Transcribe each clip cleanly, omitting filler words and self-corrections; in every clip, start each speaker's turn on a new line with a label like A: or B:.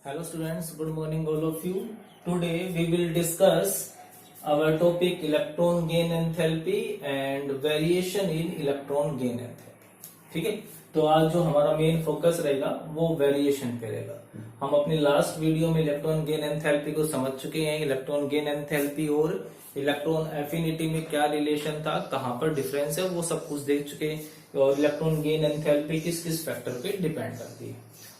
A: Hello students, good morning all of you. Today we will discuss our topic electron gain enthalpy and variation in electron gain enthalpy. ठीक है, तो आज जो हमारा main focus रहेगा वो वेरिएशन पे रहेगा. हम अपनी लास्ट वीडियो में इलेक्ट्रॉन गेन एंथैल्पी को समझ चुके हैं. इलेक्ट्रॉन गेन एंथैल्पी और इलेक्ट्रॉन एफिनिटी में क्या रिलेशन था, कहां पर डिफरेंस है, वो सब कुछ देख चुके हैं. और इलेक्ट्रॉन गेन एंथैल्पी किस किस फैक्टर पे डिपेंड करती है.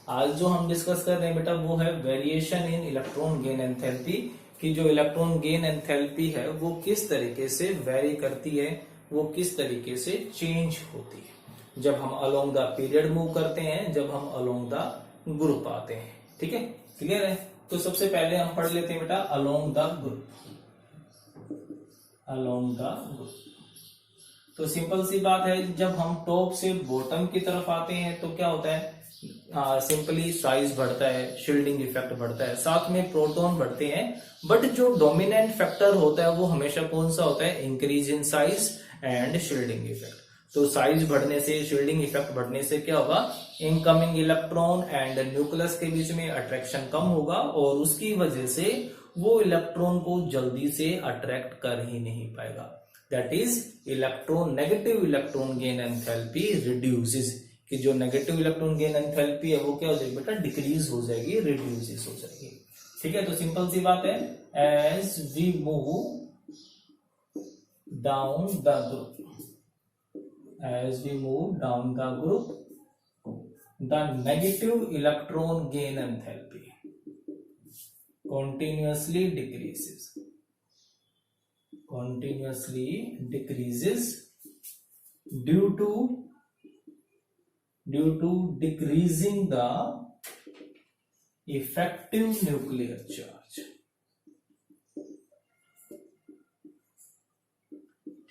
A: आज जो हम डिस्कस कर रहे हैं बेटा वो है variation in electron gain enthalpy, कि जो इलेक्ट्रॉन गेन एंथैल्पी है वो किस तरीके से वेरी करती है, वो किस तरीके से चेंज होती है जब हम अलोंग द पीरियड मूव करते हैं, जब हम अलोंग द ग्रुप आते हैं. ठीक है, क्लियर है. तो सबसे पहले हम पढ़ लेते हैं बेटा along the group. Along the group तो सिंपल सी बात है, जब हम टॉप से बॉटम की तरफ आते हैं तो क्या होता है, सिंपली साइज बढ़ता है, शील्डिंग इफेक्ट बढ़ता है, साथ में प्रोटॉन बढ़ते हैं. बट जो डोमिनेंट फैक्टर होता है वो हमेशा कौन सा होता है, increase in size and shielding effect. तो साइज बढ़ने से, शील्डिंग इफेक्ट बढ़ने से क्या होगा, इनकमिंग इलेक्ट्रॉन एंड न्यूक्लियस के बीच में अट्रैक्शन कम होगा और उसकी वजह से वो इलेक्ट्रॉन को जल्दी से अट्रैक्ट कर ही नहीं पाएगा. That is electron negative electron gain enthalpy reduces, कि जो नेगेटिव इलेक्ट्रॉन गेन एंथैल्पी है वो क्या हो जाएगी बेटा, डिक्रीज हो जाएगी, रिड्यूसेस हो जाएगी. ठीक है, तो सिंपल सी बात है, as we move down the group, as we move down the group, the negative electron gain enthalpy continuously decreases due to decreasing the effective nuclear charge.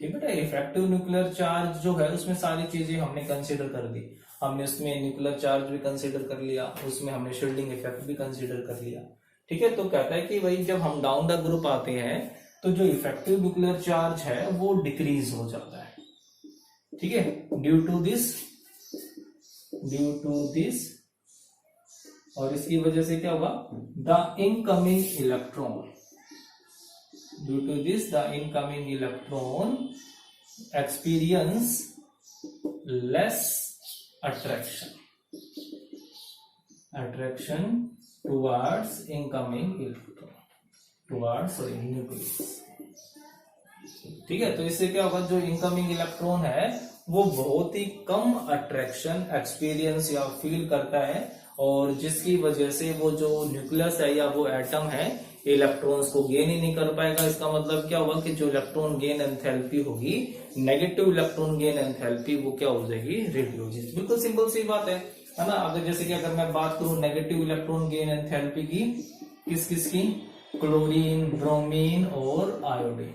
A: ठीक है, इफेक्टिव न्यूक्लियर चार्ज जो है उसमें सारी चीजें हमने कंसीडर कर दी. हमने उसमें न्यूक्लियर चार्ज भी कंसीडर कर लिया, उसमें हमने शील्डिंग इफेक्ट भी कंसीडर कर लिया. ठीक है, तो कहता है कि भाई जब हम डाउन द ग्रुप आते हैं तो जो इफेक्टिव न्यूक्लियर चार्ज है वो डिक्रीज हो जाता है. ठीक है, ड्यू टू दिस और इसकी वजह से क्या होगा, the incoming electron, due to this the incoming electron experience less attraction towards incoming electron, towards nucleus. ठीक है, तो इससे क्या होगा, जो इनकमिंग इलेक्ट्रॉन है वो बहुत ही कम अट्रैक्शन एक्सपीरियंस या फील करता है, और जिसकी वजह से वो जो न्यूक्लियस है या वो एटम है इलेक्ट्रॉन्स को गेन ही नहीं कर पाएगा. इसका मतलब क्या होगा कि जो इलेक्ट्रॉन गेन एंथैल्पी होगी, नेगेटिव इलेक्ट्रॉन गेन एंथैल्पी, वो क्या हो जाएगी, रिड्यूस. बिल्कुल सिंपल सी बात है ना. अगर जैसे कि अगर मैं बात करूं नेगेटिव इलेक्ट्रॉन गेन एंथैल्पी की, किस की, क्लोरीन, ब्रोमीन और आयोडीन.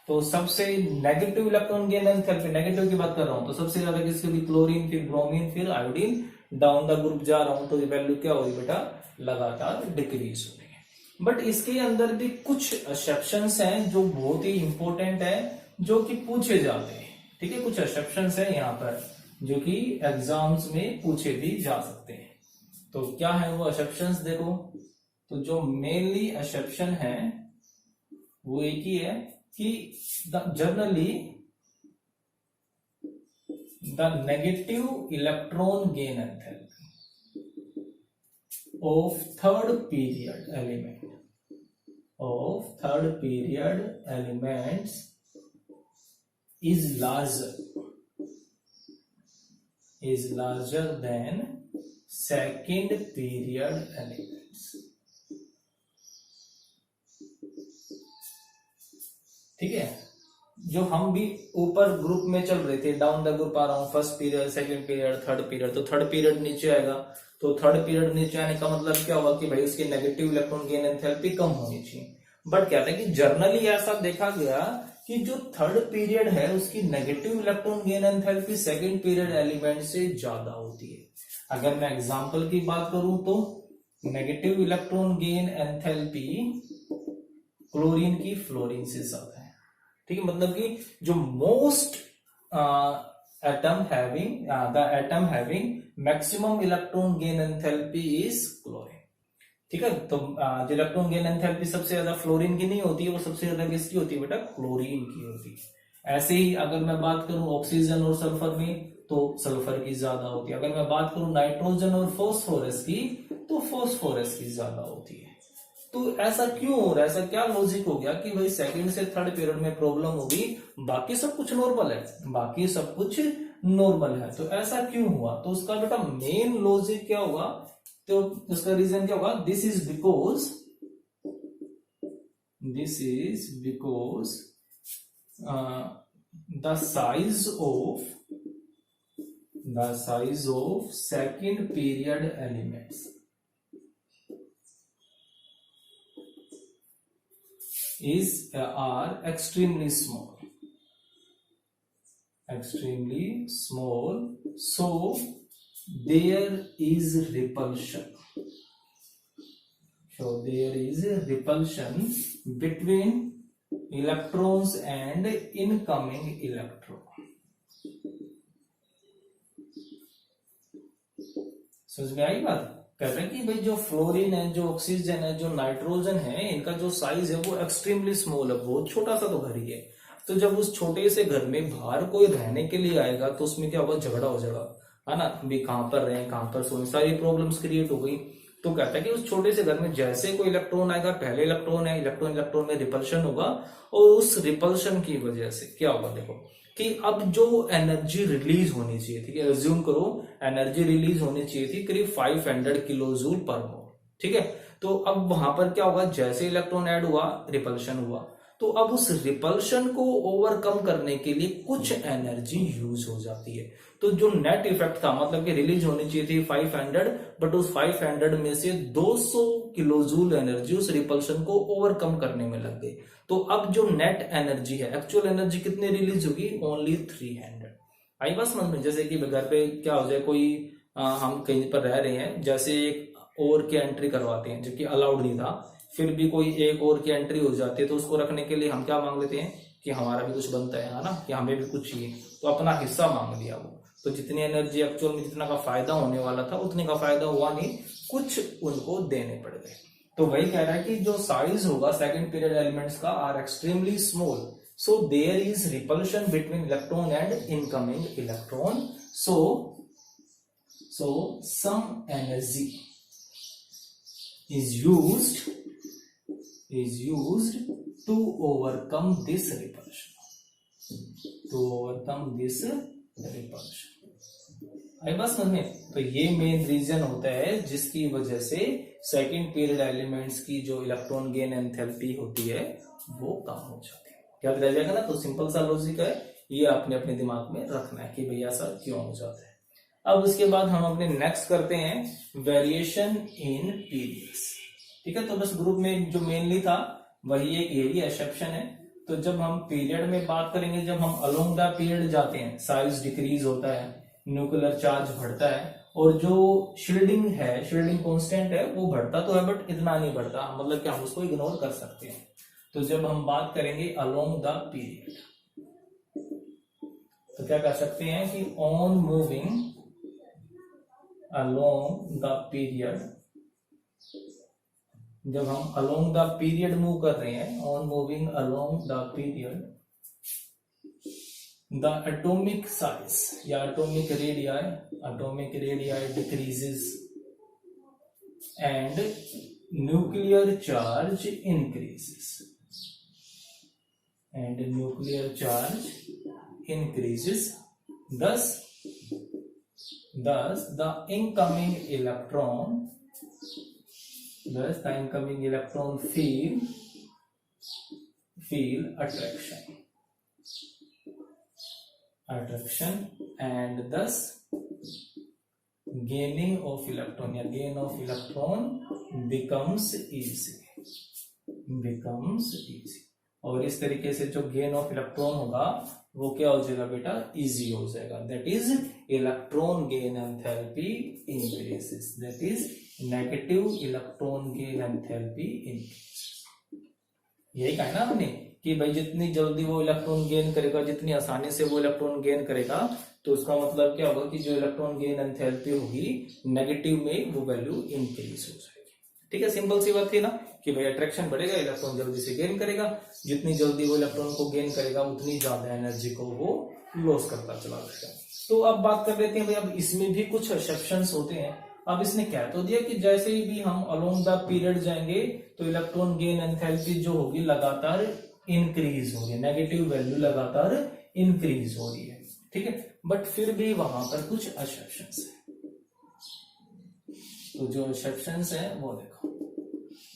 A: तो सबसे negative electron gain enthalpy, negative की बात कर रहा हूं, तो सबसे ज्यादा किसकी भी, क्लोरीन, फिर ब्रोमीन, फिर आयोडीन. डाउन द ग्रुप जा रहा हूं तो वैल्यू क्या होगी बेटा, लगातार डिक्रीज हो रही है. बट इसके अंदर भी कुछ एक्सेप्शंस हैं जो बहुत ही इंपॉर्टेंट है, जो कि पूछे जाते हैं. ठीक है, कुछ एक्सेप्शंस हैं यहाँ पर जो कि एग्जाम्स में पूछे भी जा सकते हैं. तो क्या है वो एक्सेप्शंस, देखो. तो जो मेनली एक्सेप्शन है वो एक ही है कि generally the negative electron gain enthalpy of third period elements is larger than second period elements. ठीक है, जो हम भी ऊपर ग्रुप में चल रहे थे, डाउन द ग्रुप आ रहा हूं, first period, second period, third period, तो थर्ड पीरियड नीचे आएगा. तो थर्ड पीरियड नीचे आने का मतलब क्या होगा कि भाई उसकी नेगेटिव इलेक्ट्रॉन गेन एंथैल्पी कम होनी चाहिए. बट क्या था कि जर्नली ऐसा देखा गया कि जो थर्ड पीरियड है उसकी negative electron gain enthalpy second period element से ज्यादा होती है. अगर मैं एग्जांपल की बात करूं तो negative electron gain enthalpy chlorine की फ्लोरीन से ज्यादा है. ठीक है, मतलब कि जो most atom having the atom having maximum electron gain enthalpy is chlorine. ठीक है। तो जो इलेक्ट्रॉन गेन एंथैल्पी सबसे ज्यादा फ्लोरीन की नहीं होती है, वो सबसे ज्यादा किसकी होती है बेटा, क्लोरीन की होती है। ऐसे ही अगर मैं बात करूं ऑक्सीजन और सल्फर में, तो सल्फर की ज्यादा होती है। अगर मैं बात करूं नाइट्रोजन और फॉस्फोरस की, तो फॉस्फोरस की ज्यादा होती है। तो ऐसा क्यों हो रहा है, ऐसा क्या लॉजिक हो गया कि भाई सेकंड से थर्ड पीरियड में प्रॉब्लम होगी, बाकी सब कुछ नॉर्मल है, बाकी सब कुछ नॉर्मल है, तो ऐसा क्यों हुआ? तो उसका बेटा मेन लॉजिक क्या होगा, तो उसका रीजन क्या होगा, this is because the size of second period elements are extremely small, so there is repulsion between electrons and incoming electron. समझ में आई बात? कहते हैं कि भाई जो फ्लोरीन है, जो ऑक्सीजन है, जो नाइट्रोजन है, इनका जो साइज है वो एक्सट्रीमली स्मॉल है, बहुत छोटा सा तो घर ही है। तो जब उस छोटे से घर में बाहर कोई रहने के लिए आएगा तो उसमें क्या होगा, झगड़ा हो जाएगा, है ना, भी कहां पर रहे, कहां पर सोए, सारी प्रॉब्लम्स क्रिएट हो गई। तो कहता है कि उस छोटे से घर में जैसे कोई इलेक्ट्रॉन आएगा, पहले इलेक्ट्रॉन है, इलेक्ट्रॉन में रिपल्शन होगा, और उस रिपल्शन की वजह से क्या होगा, देखो कि अब जो एनर्जी रिलीज होनी चाहिए थी, एज्यूम करो एनर्जी रिलीज होनी चाहिए थी करीब 500 किलो जूल पर मोल, ठीक है। तो अब वहां पर क्या होगा, जैसे इलेक्ट्रॉन ऐड हुआ, रिपल्शन हुआ, तो अब उस रिपल्शन को ओवरकम करने के लिए कुछ एनर्जी यूज हो जाती है। तो जो नेट इफेक्ट था, मतलब कि रिलीज होनी चाहिए थी 500, बट उस 500 में से 200 किलो जूल एनर्जी उस रिपल्शन को ओवरकम करने में लग गई। तो अब जो नेट एनर्जी है, एक्चुअल एनर्जी कितनी रिलीज होगी, ओनली 300। आई बात समझ में? जैसे कि घर पे क्या हो जाए, कोई हम कहीं पर रह रहे हैं, जैसे एक और की एंट्री करवाते हैं जो कि अलाउड नहीं था, फिर भी कोई एक और की एंट्री हो जाती है, तो उसको रखने के लिए हम क्या मांग लेते हैं कि हमारा भी कुछ बनता है ना, कि हमें भी कुछ चाहिए, तो अपना हिस्सा मांग लिया वो। तो जितनी एनर्जी एक्चुअल में जितना का फायदा होने वाला था, उतने का फायदा हुआ नहीं, कुछ उनको देने पड़ गए। तो वही कह रहा है कि जो साइज होगा सेकंड पीरियड एलिमेंट्स का are extremely small, so there is repulsion between electron and incoming electron, so some energy is used to overcome this repulsion, आई बस समझ में? तो ये मेन रीजन होता है जिसकी वजह से सेकंड पीरियड एलिमेंट्स की जो इलेक्ट्रॉन गेन एंथैल्पी होती है वो कम हो जाती है। क्या रह जाएगा ना? तो सिंपल सा लॉजिक है, ये आपने अपने दिमाग में रखना है कि भैया ऐसा क्यों हो जाता है। अब उसके बाद हम अपने नेक्स्ट करते हैं वेरिएशन इन पीरियड्स, ठीक है। तो बस ग्रुप में जो मेनली था वही एक यही एक्सेप्शन है। तो जब हम पीरियड में बात करेंगे, जब हम अलोंग द पीरियड जाते हैं, साइज डिक्रीज होता है, न्यूक्लियर चार्ज बढ़ता है, और जो शील्डिंग है, शील्डिंग कांस्टेंट है, वो बढ़ता तो है बट इतना नहीं बढ़ता, मतलब कि हम उसको इग्नोर कर सकते हैं। तो जब हम बात करेंगे अलोंग द पीरियड, तो क्या कह सकते हैं कि on moving along the period, जब हम along the period मूव कर रहे हैं, on moving along the period, the atomic size या atomic radii decreases and nuclear charge increases, thus the incoming electron feel attraction and thus gain of electron becomes easy, और इस तरीके से जो gain of electron होगा वो क्या हो जाएगा बेटा, इजी हो जाएगा। That is electron gain enthalpy increases, that is negative electron gain enthalpy increases. यही कहा ना हमने कि भाई जितनी जल्दी वो इलेक्ट्रॉन गेन करेगा, जितनी आसानी से वो इलेक्ट्रॉन गेन करेगा, तो उसका मतलब क्या होगा कि जो इलेक्ट्रॉन गेन एंथैल्पी होगी नेगेटिव में, वो वैल्यू इंक्रीज हो जाएगी। ठीक है, सिंपल सी बात थी ना कि भाई अट्रैक्शन बढ़ेगा, इलेक्ट्रॉन जल्दी से गेन करेगा, जितनी जल्दी वो इलेक्ट्रॉन को गेन करेगा उतनी ज्यादा एनर्जी को वो लॉस करता चला जाएगा। तो अब बात कर लेते हैं भाई, अब इसमें भी कुछ एक्सेप्शंस होते हैं। अब इसने क्या तो दिया कि जैसे ही भी हम अलोंग द पीरियड जाएंगे तो इलेक्ट्रॉन गेन एंथैल्पी जो होगी लगातार इंक्रीज हो रही है, नेगेटिव वैल्यू लगातार इंक्रीज हो रही है, ठीक है। बट फिर भी वहां पर कुछ एक्सेप्शंस है। तो जो एक्सेप्शंस है वो देखो,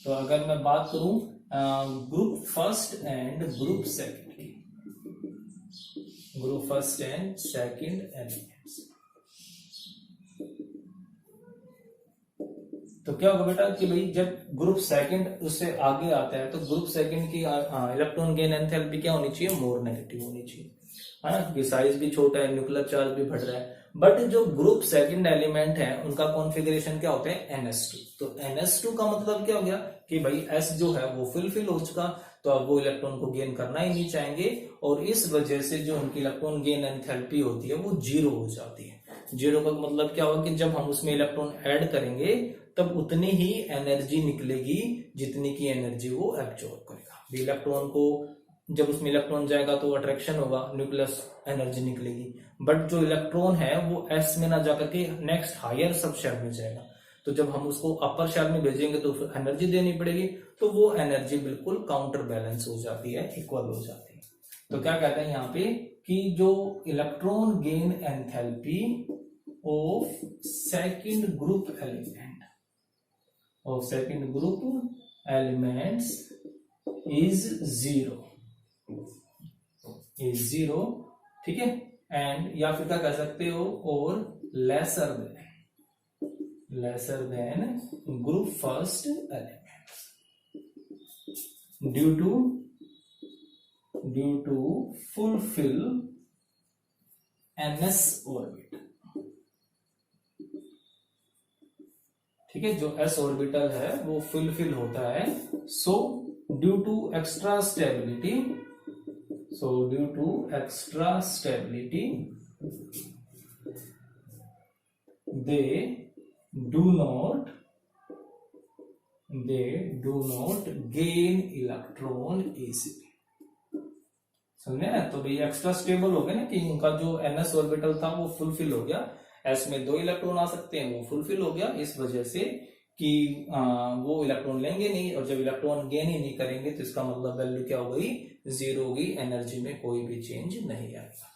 A: तो अगर मैं बात करूं group first and group second की, group first and second elements, तो क्या होगा बेटा कि भाई जब ग्रुप सेकंड उससे आगे आता है तो ग्रुप सेकंड की इलेक्ट्रॉन गेन एंथैल्पी क्या होनी चाहिए, मोर नेगेटिव होनी चाहिए, है ना, क्योंकि साइज भी छोटा है, न्यूक्लियर चार्ज भी बढ़ रहा है। बट जो ग्रुप सेकंड एलिमेंट है उनका कॉन्फ़िगरेशन क्या होता है, NS2। तो NS2 का मतलब क्या हो गया कि भाई S जो है वो फुलफिल हो चुका, तो अब वो इलेक्ट्रॉन को गेन करना ही नहीं चाहेंगे, और इस वजह से जो उनकी इलेक्ट्रॉन गेन एंथैल्पी होती है वो 0 हो जाती है। 0 का मतलब क्या होगा कि जब हम उसमें इलेक्ट्रॉन ऐड करेंगे तब उतनी ही एनर्जी निकलेगी जितनी की एनर्जी वो एब्जॉर्ब करेगा। इलेक्ट्रॉन को जब उसमें इलेक्ट्रॉन जाएगा तो अट्रैक्शन होगा, न्यूक्लियस एनर्जी निकलेगी, बट जो इलेक्ट्रॉन है वो S में ना जाकर के नेक्स्ट हायर सब शेल में जाएगा, तो जब हम उसको अपर शेल में भेजेंगे तो फिर एनर्जी देनी पड़ेगी, तो वो एनर्जी बिल्कुल काउंटर बैलेंस हो जाती है, इक्वल हो जाती है। तो क्या कहते हैं यहाँ पे कि जो electron gain enthalpy of second group elements is 0, ठीक है, एंड या फिर क्या कह सकते हो, और lesser then group first elements due to fulfil NS orbit, ठीक है, जो S ऑर्बिटल है वो फुलफिल होता है। So due to extra stability they do not gain electron easily। समझे ना, तो भाई एक्स्ट्रा स्टेबल हो गया ना कि उनका जो NS ऑर्बिटल था वो फुलफिल हो गया, S में 2 इलेक्ट्रॉन आ सकते हैं, वो फुलफिल हो गया, इस वजह से कि वो इलेक्ट्रॉन लेंगे नहीं, और जब इलेक्ट्रॉन गेन ही नहीं करेंगे तो इसका मतलब वैल्यू क्या हो गई, 0 होगी, एनर्जी में कोई भी चेंज नहीं आएगा,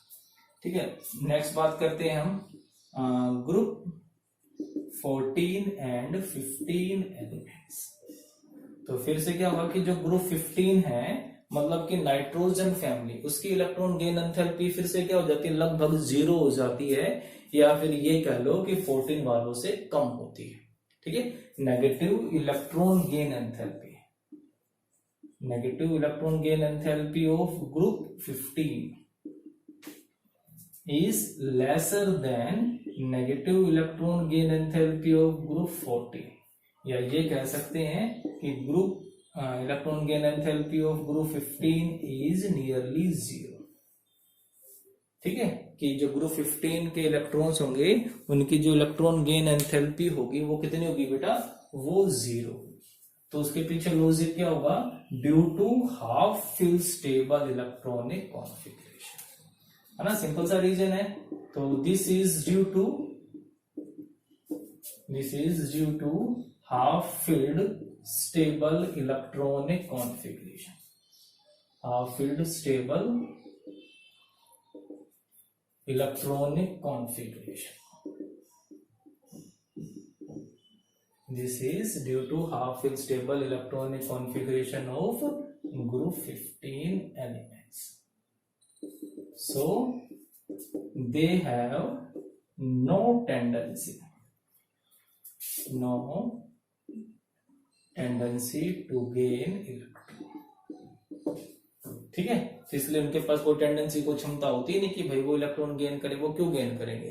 A: ठीक है। नेक्स्ट बात करते हैं हम ग्रुप 14 एंड 15 एलिमेंट्स। तो फिर से क्या होगा कि जो ग्रुप 15 है मतलब कि नाइट्रोजन फैमिली, उसकी इलेक्ट्रॉन गेन एंथैल्पी फिर से क्या हो जाती है, लगभग 0 हो जाती है, या फिर ये कह लो कि 14 वालों से कम होती है, ठीक है। Negative electron gain enthalpy of group 15 is lesser than negative electron gain enthalpy of group 14, या ये कह सकते हैं कि group electron gain enthalpy of group 15 is nearly 0, ठीक है, कि जो ग्रुप 15 के इलेक्ट्रॉन्स होंगे उनकी जो इलेक्ट्रॉन गेन एंथैल्पी होगी वो कितनी होगी बेटा, वो 0। तो उसके पीछे लॉजिक क्या होगा, due to half fill stable electronic configuration, है ना, सिंपल सा रीजन है। तो this is due to half filled stable electronic configuration, half filled stable electronic configuration, this is due to half fill stable electronic configuration of group 15 elements. So they have no tendency to gain electron, ठीक है। तो इसलिए उनके पास कोई tendency, कोई क्षमता होती ही नहीं कि भाई वो इलेक्ट्रॉन गेन करे, वो क्यों गेन करेंगे,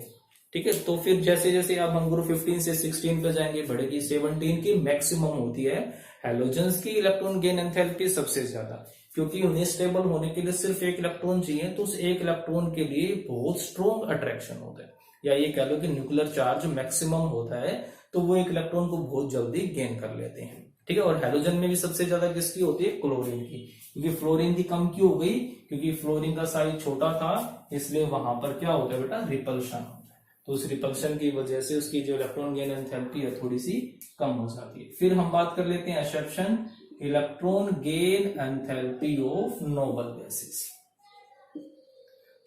A: ठीक है। तो फिर जैसे जैसे अब हम ग्रुप 15 से 16 पे जाएंगे, बढ़ेगी 17 की मैक्सिमम होती है हैलोजेंस की इलेक्ट्रॉन गेन एंथैल्पी सबसे ज्यादा, क्योंकि उन्हें स्टेबल होने के लिए सिर्फ एक इलेक्ट्रॉन चाहिए, तो उस एक इलेक्ट्रॉन के लिए बहुत स्ट्रॉन्ग अट्रैक्शन होता है, या ये कह लो कि न्यूक्लियर चार्ज मैक्सिमम होता है, तो तो वो एक इलेक्ट्रॉन को बहुत जल्दी गेन कर लेते हैं। ठीक है, और हैलोजन में भी सबसे ज्यादा किसकी होती है? क्लोरीन की, क्योंकि फ्लोरीन की कम क्यों हो गई? क्योंकि फ्लोरीन का साइज छोटा था, इसलिए वहां पर क्या होता है बेटा? रिपल्शन होता है। तो उस रिपल्शन की वजह से उसकी जो इलेक्ट्रॉन गेन एंथैल्पी है थोड़ी सी कम हो जाती है। फिर हम बात कर लेते हैं exception, electron gain enthalpy of noble gases.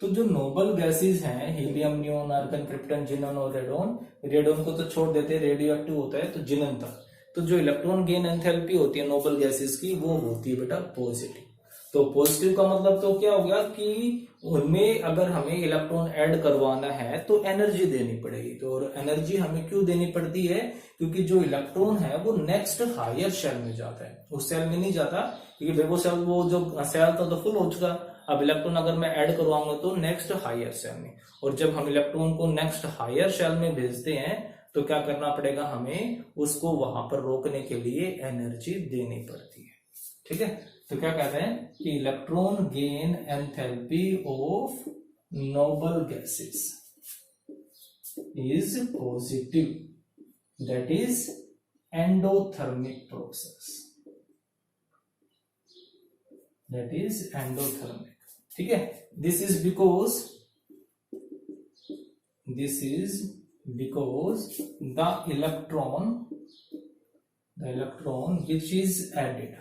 A: तो जो नोबल गैसेस हैं, हीलियम, नियोन, आर्गन, क्रिप्टन, जिनन और रेडोन, रेडोन को तो छोड़ देते हैं, रेडियो एक्टिव होता है, तो जिनन तक। तो जो इलेक्ट्रॉन गेन एंथैल्पी होती है नोबल गैसेस की, वो होती है बेटा पॉजिटिव। तो पॉजिटिव का मतलब तो क्या हो गया कि उनमें अगर हमें इलेक्ट्रॉन ऐड करवाना है तो एनर्जी देनी पड़ेगी। तो और एनर्जी हमें क्यों देनी पड़ती है? क्योंकि जो इलेक्ट्रॉन है वो नेक्स्ट हायर शेल में जाता है, उस सेल में नहीं जाता, क्योंकि वो सेल, वो जो सेल था तो फुल हो चुका। अब इलेक्ट्रॉन अगर मैं ऐड करवाऊंगा तो नेक्स्ट हायर शेल में, और जब हम इलेक्ट्रॉन को नेक्स्ट हायर शेल में भेजते हैं तो क्या करना पड़ेगा? हमें उसको वहां पर रोकने के लिए एनर्जी देनी पड़ती है। ठीक है, तो क्या कहते हैं कि electron gain enthalpy of noble gases is positive, that is endothermic process, that is endothermic. ठीक है, this is because the electron which is added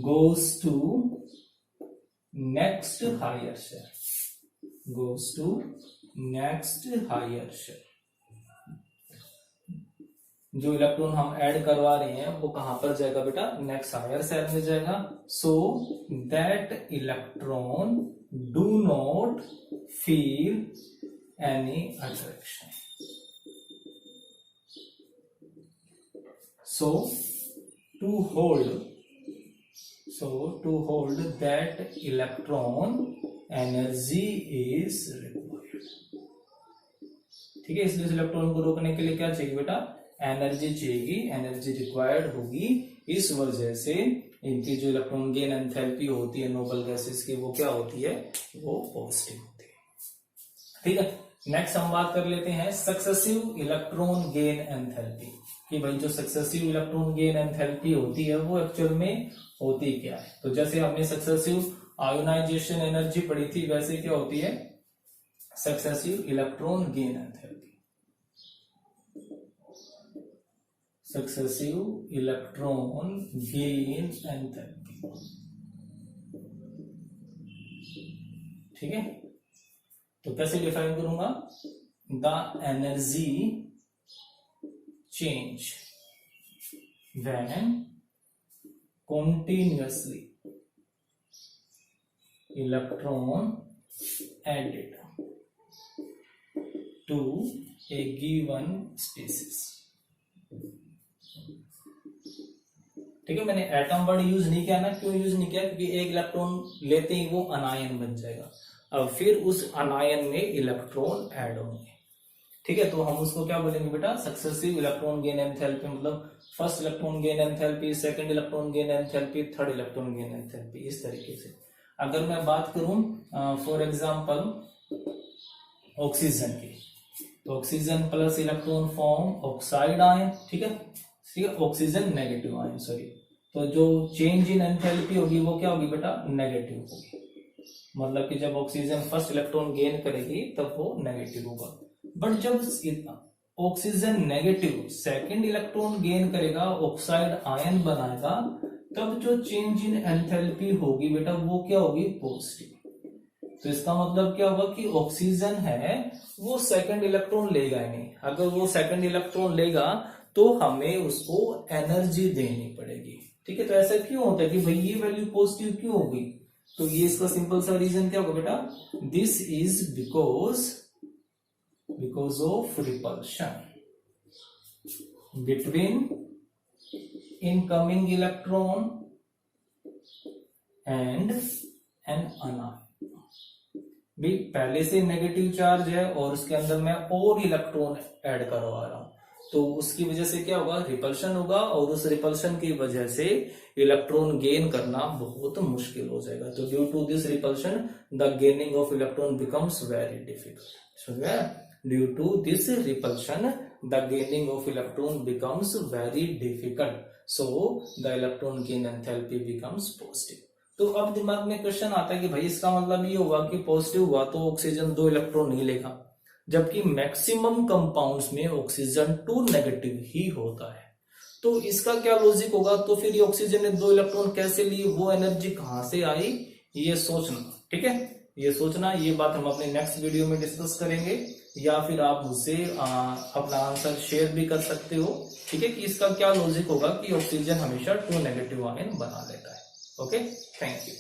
A: goes to next higher shell, goes to next higher shell। जो electron हम add करवा रहे हैं वो कहां पर जाएगा बेटा? नेक्स्ट हायर सेल में जाएगा। So that electron do not feel any attraction। So to hold that electron energy is required। ठीक है, इसलिए इस इलेक्ट्रॉन को रोकने के लिए क्या चाहिए बेटा? एनर्जी चाहिए, एनर्जी रिक्वायर्ड होगी। इस वजह से इनकी जो इलेक्ट्रॉन गेन एंथैल्पी होती है नोबल गैसेस की, वो क्या होती है? वो पॉजिटिव होती है। ठीक है, नेक्स्ट हम बात कर लेते हैं सक्सेसिव इलेक्ट्रॉन गेन एंथैल्पी, कि भाई जो सक्सेसिव इलेक्ट्रॉन गेन एंथैल्पी होती है वो एक्चुअल में होती क्या है। तो जैसे हमने सक्सेसिव आयोनाइजेशन एनर्जी पढ़ी थी, वैसे क्या होती है successive electron gain enthalpy. Successive electron gain enthalpy. ठीक है, तो कैसे डिफाइन करूंगा? The energy change when continuously electron added to a given species। ठीक है, मैंने एटम वर्ड यूज नहीं किया ना, क्यों यूज नहीं किया? क्योंकि एक इलेक्ट्रॉन लेते ही वो अनायन बन जाएगा, अब फिर उस अनायन में इलेक्ट्रॉन ऐड होंगे। ठीक है, तो हम उसको क्या बोलेंगे बेटा? सक्सेसिव इलेक्ट्रॉन गेन एंथैल्पी, मतलब first electron gain enthalpy, second electron gain enthalpy, third electron gain enthalpy, इस तरीके से। अगर मैं बात करूं फॉर एग्जांपल ऑक्सीजन की, तो oxygen plus electron form oxide ion. ठीक है, ऑक्सीजन नेगेटिव आयन, सॉरी। तो जो चेंज इन एंथैल्पी होगी वो क्या होगी बेटा? नेगेटिव होगी। मतलब कि जब ऑक्सीजन फर्स्ट इलेक्ट्रॉन गेन करेगी तब वो नेगेटिव होगा। बट जब oxygen negative second electron gain करेगा, ऑक्साइड आयन बनाएगा, तब जो चेंज इन एंथैल्पी होगी बेटा वो क्या होगी? पॉजिटिव। तो इसका मतलब क्या होगा कि ऑक्सीजन है वो सेकंड इलेक्ट्रॉन लेगा ही नहीं। अगर वो सेकंड इलेक्ट्रॉन लेगा तो हमें उसको एनर्जी देनी पड़ेगी। ठीक है, तो ऐसा क्यों होता है कि भाई ये वैल्यू पॉजिटिव क्यों होगी? तो ये इसका सिंपल सा रीजन क्या होगा बेटा? This is because of repulsion between incoming electron and an anion। भी पहले से नेगेटिव चार्ज है और उसके अंदर मैं और इलेक्ट्रॉन ऐड करवा रहा हूं, तो उसकी वजह से क्या होगा? रिपल्शन होगा, और उस रिपल्शन की वजह से इलेक्ट्रॉन गेन करना बहुत मुश्किल हो जाएगा। तो due to this repulsion the gaining of electron becomes very difficult. समझ गया? Due to this repulsion the gaining of electron becomes very difficult, so the electron gain enthalpy becomes positive. तो अब दिमाग में क्वेश्चन आता है कि भाई इसका मतलब ये हुआ कि पॉजिटिव हुआ तो ऑक्सीजन 2 इलेक्ट्रॉन नहीं लेगा, जबकि मैक्सिमम कंपाउंड्स में ऑक्सीजन 2 नेगेटिव ही होता है। तो इसका क्या लॉजिक होगा, तो फिर ये ऑक्सीजन ने 2 इलेक्ट्रॉन कैसे लिए, वो एनर्जी कहां से आई, ये सोचना। ठीक है, ये सोचना, ये बात हम अपने नेक्स्ट वीडियो में डिस्कस करेंगे, या फिर आप मुझसे अपना आंसर शेयर भी कर सकते हो। ठीक है, कि इसका क्या लॉजिक होगा कि ऑक्सीजन हमेशा 2 नेगेटिव आयन बना लेता है। Okay, thank you.